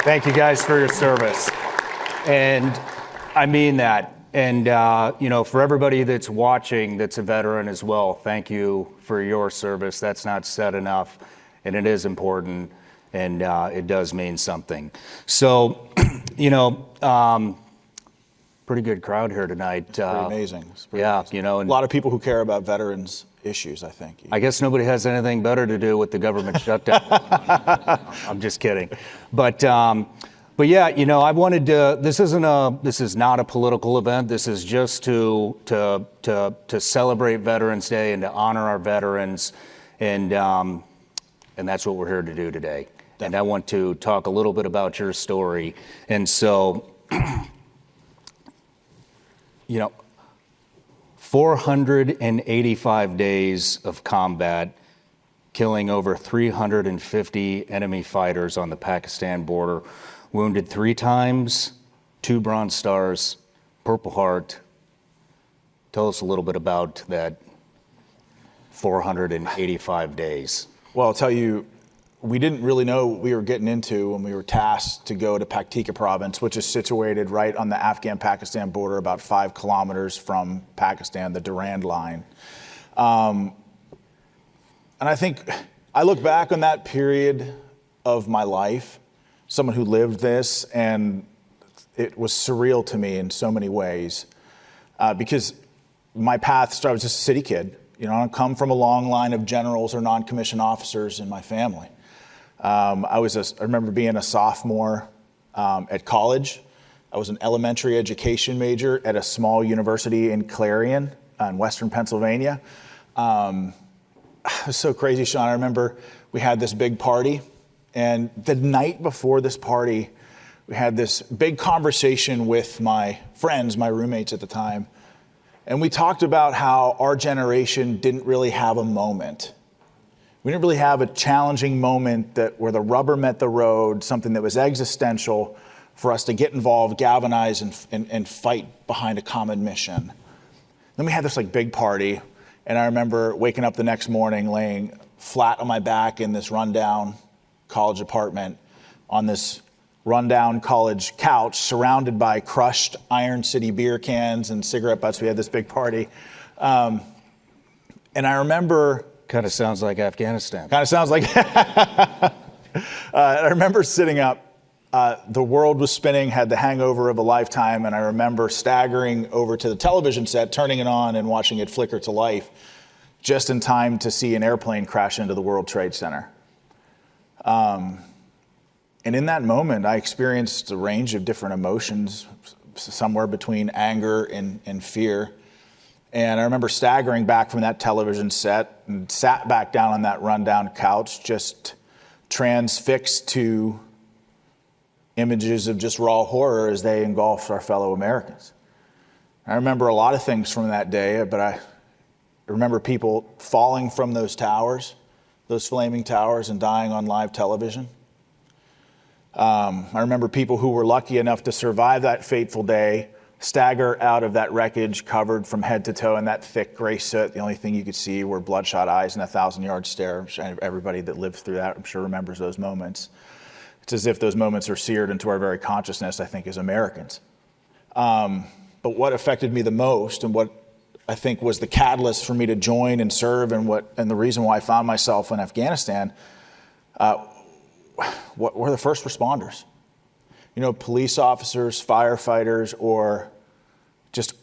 Thank you guys for your service. And I mean that. And, for everybody that's watching that's a veteran as well, thank you for your service. That's not said enough, and it is important, and it does mean something. So, pretty good crowd here tonight. It's pretty amazing. Amazing. A lot of people who care about veterans issues, I think. I guess nobody has anything better to do with the government shutdown. I'm just kidding. But yeah, I wanted to, this is not a political event. This is just to celebrate Veterans Day and to honor our veterans. And that's what we're here to do today. Definitely. And I want to talk a little bit about your story. And so, 485 days of combat, killing over 350 enemy fighters on the Pakistan border, wounded 3 times, 2 Bronze Stars, Purple Heart. Tell us a little bit about that 485 days. Well, I'll tell you, we didn't really know what we were getting into when we were tasked to go to Paktika province, which is situated right on the Afghan-Pakistan border, about 5 kilometers from Pakistan, the Durand line. And I think I look back on that period of my life, someone who lived this, and it was surreal to me in so many ways, because my path started, I was just a city kid. I come from a long line of generals or non-commissioned officers in my family. I remember being a sophomore at college. I was an elementary education major at a small university in Clarion in Western Pennsylvania. It was so crazy, Sean. I remember we had this big party, and the night before this party, we had this big conversation with my friends, my roommates at the time, and we talked about how our generation didn't really have a moment. We didn't really have a challenging moment where the rubber met the road, something that was existential for us to get involved, galvanize, and fight behind a common mission. Then we had this big party, and I remember waking up the next morning, laying flat on my back in this rundown college apartment on this rundown college couch, surrounded by crushed Iron City beer cans and cigarette butts. We had this big party. And I remember... Kind of sounds like Afghanistan. Kind of sounds like... I remember sitting up. The world was spinning, had the hangover of a lifetime, and I remember staggering over to the television set, turning it on, and watching it flicker to life, just in time to see an airplane crash into the World Trade Center. And in that moment, I experienced a range of different emotions, somewhere between anger and fear. And I remember staggering back from that television set and sat back down on that rundown couch, just transfixed to images of just raw horror as they engulfed our fellow Americans. I remember a lot of things from that day, but I remember people falling from those towers, those flaming towers, and dying on live television. I remember people who were lucky enough to survive that fateful day stagger out of that wreckage covered from head to toe in that thick gray soot. The only thing you could see were bloodshot eyes and a 1,000-yard stare. Everybody that lived through that, I'm sure, remembers those moments. It's as if those moments are seared into our very consciousness, I think, as Americans. But what affected me the most, and what I think was the catalyst for me to join and serve, and the reason why I found myself in Afghanistan, what were the first responders. Police officers, firefighters, or just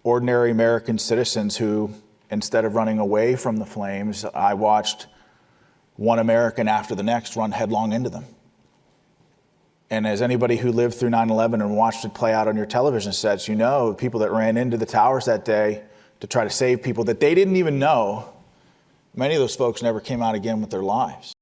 ordinary American citizens who, instead of running away from the flames, I watched one American after the next run headlong into them. And as anybody who lived through 9/11 and watched it play out on your television sets, people that ran into the towers that day to try to save people that they didn't even know, many of those folks never came out again with their lives.